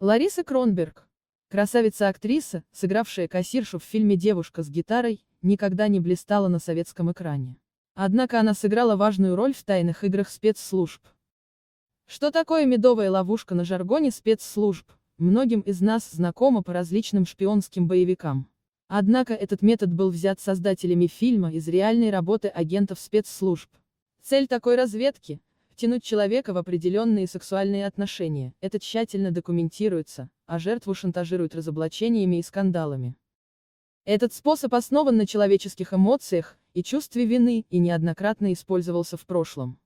Лариса Кронберг. Красавица-актриса, сыгравшая кассиршу в фильме «Девушка с гитарой», никогда не блистала на советском экране. Однако она сыграла важную роль в тайных играх спецслужб. Что такое медовая ловушка на жаргоне спецслужб, многим из нас знакомо по различным шпионским боевикам. Однако этот метод был взят создателями фильма из реальной работы агентов спецслужб. Цель такой разведки – втянуть человека в определенные сексуальные отношения. Это тщательно документируется, а жертву шантажируют разоблачениями и скандалами. Этот способ основан на человеческих эмоциях и чувстве вины и неоднократно использовался в прошлом.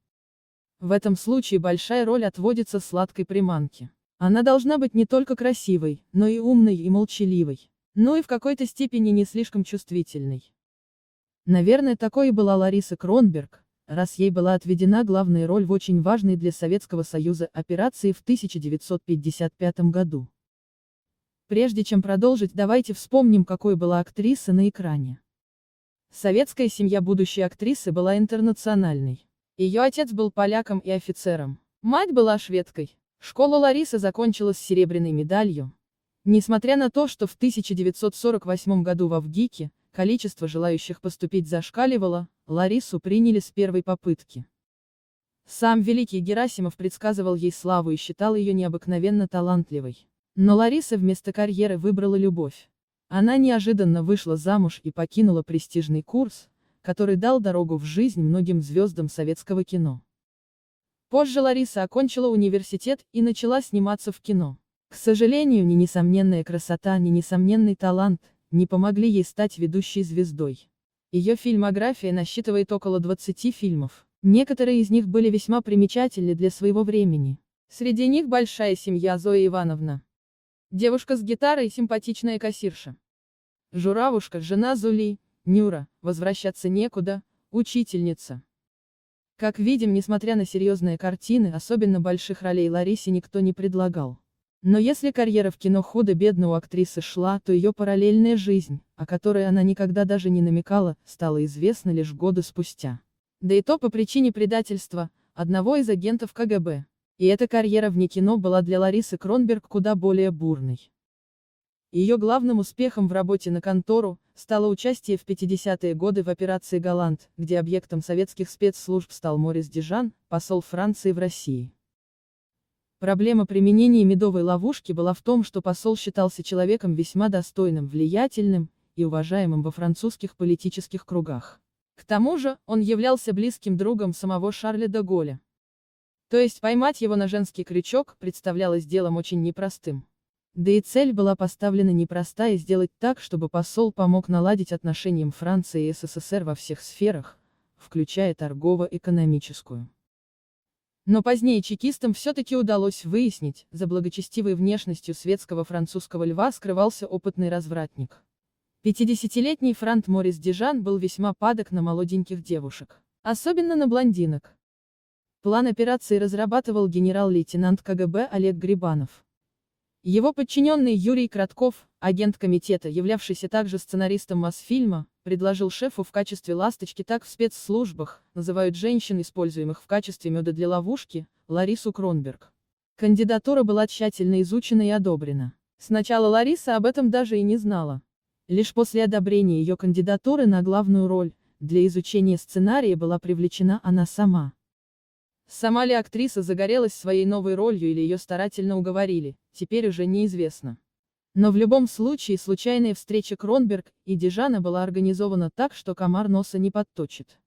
В этом случае большая роль отводится сладкой приманке. Она должна быть не только красивой, но и умной и молчаливой. Ну и в какой-то степени не слишком чувствительной. Наверное, такой и была Лариса Кронберг, раз ей была отведена главная роль в очень важной для Советского Союза операции в 1955 году. Прежде чем продолжить, давайте вспомним, какой была актриса на экране. Советская семья будущей актрисы была интернациональной. Ее отец был поляком и офицером. Мать была шведкой. Школу Лариса закончила с серебряной медалью. Несмотря на то, что в 1948 году в ВГИКе количество желающих поступить зашкаливало, Ларису приняли с первой попытки. Сам великий Герасимов предсказывал ей славу и считал ее необыкновенно талантливой. Но Лариса вместо карьеры выбрала любовь. Она неожиданно вышла замуж и покинула престижный курс, который дал дорогу в жизнь многим звездам советского кино. Позже Лариса окончила университет и начала сниматься в кино. К сожалению, ни несомненная красота, ни несомненный талант не помогли ей стать ведущей звездой. Ее фильмография насчитывает около 20 фильмов. Некоторые из них были весьма примечательны для своего времени. Среди них «Большая семья» Зоя Ивановна, «Девушка с гитарой» симпатичная кассирша, «Журавушка» жена Зули, Нюра, «Возвращаться некуда», учительница. Как видим, несмотря на серьезные картины, особенно больших ролей Ларисе никто не предлагал. Но если карьера в кино худо-бедно у актрисы шла, то ее параллельная жизнь, о которой она никогда даже не намекала, стала известна лишь годы спустя. Да и то по причине предательства одного из агентов КГБ. И эта карьера вне кино была для Ларисы Кронберг куда более бурной. Ее главным успехом в работе на контору стало участие в 50-е годы в операции «Галант», где объектом советских спецслужб стал Морис Дижан, посол Франции в России. Проблема применения медовой ловушки была в том, что посол считался человеком весьма достойным, влиятельным и уважаемым во французских политических кругах. К тому же, он являлся близким другом самого Шарля де Голля. То есть поймать его на женский крючок представлялось делом очень непростым. Да и цель была поставлена непростая: сделать так, чтобы посол помог наладить отношениям Франции и СССР во всех сферах, включая торгово-экономическую. Но позднее чекистам все-таки удалось выяснить, за благочестивой внешностью светского французского льва скрывался опытный развратник. 50-летний франт Морис Дижан был весьма падок на молоденьких девушек, особенно на блондинок. План операции разрабатывал генерал-лейтенант КГБ Олег Грибанов. Его подчиненный Юрий Кратков, агент комитета, являвшийся также сценаристом Мосфильма, предложил шефу в качестве ласточки, так в спецслужбах называют женщин, используемых в качестве меда для ловушки, Ларису Кронберг. Кандидатура была тщательно изучена и одобрена. Сначала Лариса об этом даже и не знала. Лишь после одобрения ее кандидатуры на главную роль, для изучения сценария была привлечена она сама. Сама ли актриса загорелась своей новой ролью или ее старательно уговорили, теперь уже неизвестно. Но в любом случае случайная встреча Кронберг и Дижана была организована так, что комар носа не подточит.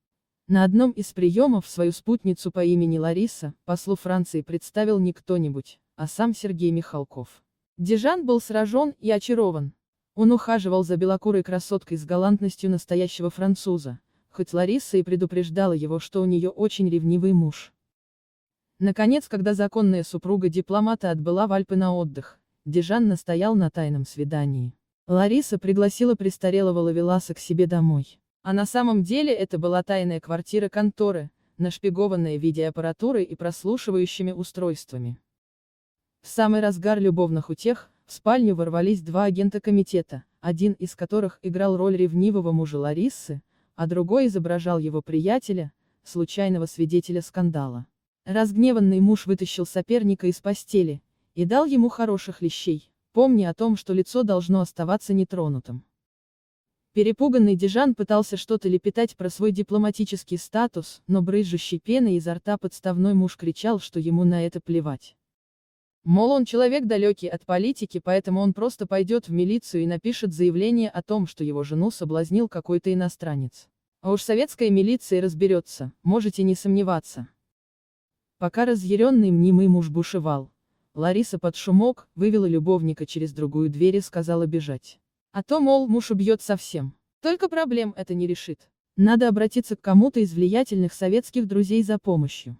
На одном из приемов свою спутницу по имени Лариса послу Франции представил не кто-нибудь, а сам Сергей Михалков. Дижан был сражен и очарован. Он ухаживал за белокурой красоткой с галантностью настоящего француза, хоть Лариса и предупреждала его, что у нее очень ревнивый муж. Наконец, когда законная супруга дипломата отбыла в Альпы на отдых, Дижан настоял на тайном свидании. Лариса пригласила престарелого ловеласа к себе домой. А на самом деле это была тайная квартира конторы, нашпигованная видеоаппаратурой и прослушивающими устройствами. В самый разгар любовных утех в спальню ворвались два агента комитета, один из которых играл роль ревнивого мужа Ларисы, а другой изображал его приятеля, случайного свидетеля скандала. Разгневанный муж вытащил соперника из постели и дал ему хороших лещей, помня о том, что лицо должно оставаться нетронутым. Перепуганный Дижан пытался что-то лепетать про свой дипломатический статус, но брызжущей пеной изо рта подставной муж кричал, что ему на это плевать. Мол, он человек далекий от политики, поэтому он просто пойдет в милицию и напишет заявление о том, что его жену соблазнил какой-то иностранец. А уж советская милиция разберется, можете не сомневаться. Пока разъяренный мнимый муж бушевал, Лариса под шумок вывела любовника через другую дверь и сказала бежать. А то, мол, муж убьет совсем. Только проблем это не решит. Надо обратиться к кому-то из влиятельных советских друзей за помощью.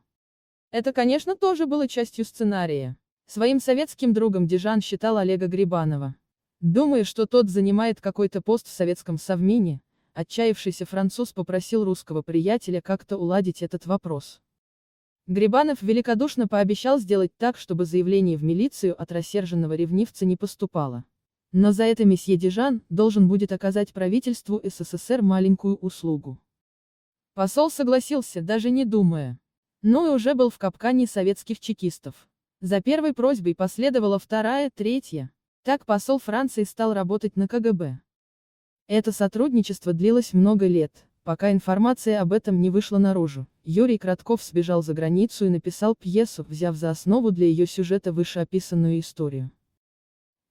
Это, конечно, тоже было частью сценария. Своим советским другом Дижан считал Олега Грибанова. Думая, что тот занимает какой-то пост в советском Совмине, отчаявшийся француз попросил русского приятеля как-то уладить этот вопрос. Грибанов великодушно пообещал сделать так, чтобы заявление в милицию от рассерженного ревнивца не поступало. Но за это месье Дижан должен будет оказать правительству СССР маленькую услугу. Посол согласился, даже не думая. Ну и уже был в капкане советских чекистов. За первой просьбой последовала вторая, третья. Так посол Франции стал работать на КГБ. Это сотрудничество длилось много лет, пока информация об этом не вышла наружу. Юрий Кратков сбежал за границу и написал пьесу, взяв за основу для ее сюжета вышеописанную историю.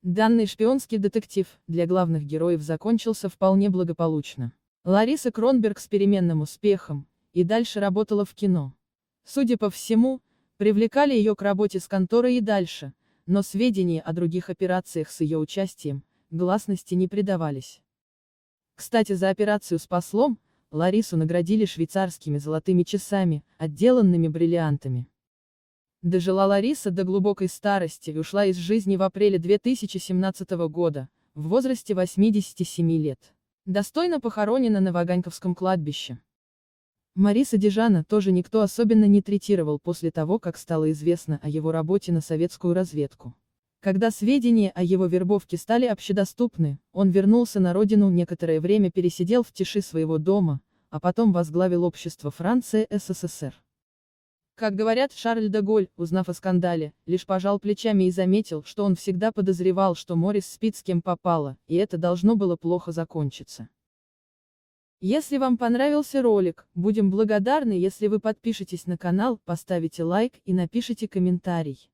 Данный шпионский детектив для главных героев закончился вполне благополучно. Лариса Кронберг с переменным успехом и дальше работала в кино. Судя по всему, привлекали ее к работе с конторой и дальше, но сведения о других операциях с ее участием гласности не придавались. Кстати, за операцию с послом Ларису наградили швейцарскими золотыми часами, отделанными бриллиантами. Дожила Лариса до глубокой старости и ушла из жизни в апреле 2017 года, в возрасте 87 лет. Достойно похоронена на Ваганьковском кладбище. Мариса Дижана тоже никто особенно не третировал после того, как стало известно о его работе на советскую разведку. Когда сведения о его вербовке стали общедоступны, он вернулся на родину, некоторое время пересидел в тиши своего дома, а потом возглавил общество Франция СССР. Как говорят, Шарль де Голль, узнав о скандале, лишь пожал плечами и заметил, что он всегда подозревал, что Морис спит с кем попало, и это должно было плохо закончиться. Если вам понравился ролик, будем благодарны, если вы подпишетесь на канал, поставите лайк и напишите комментарий.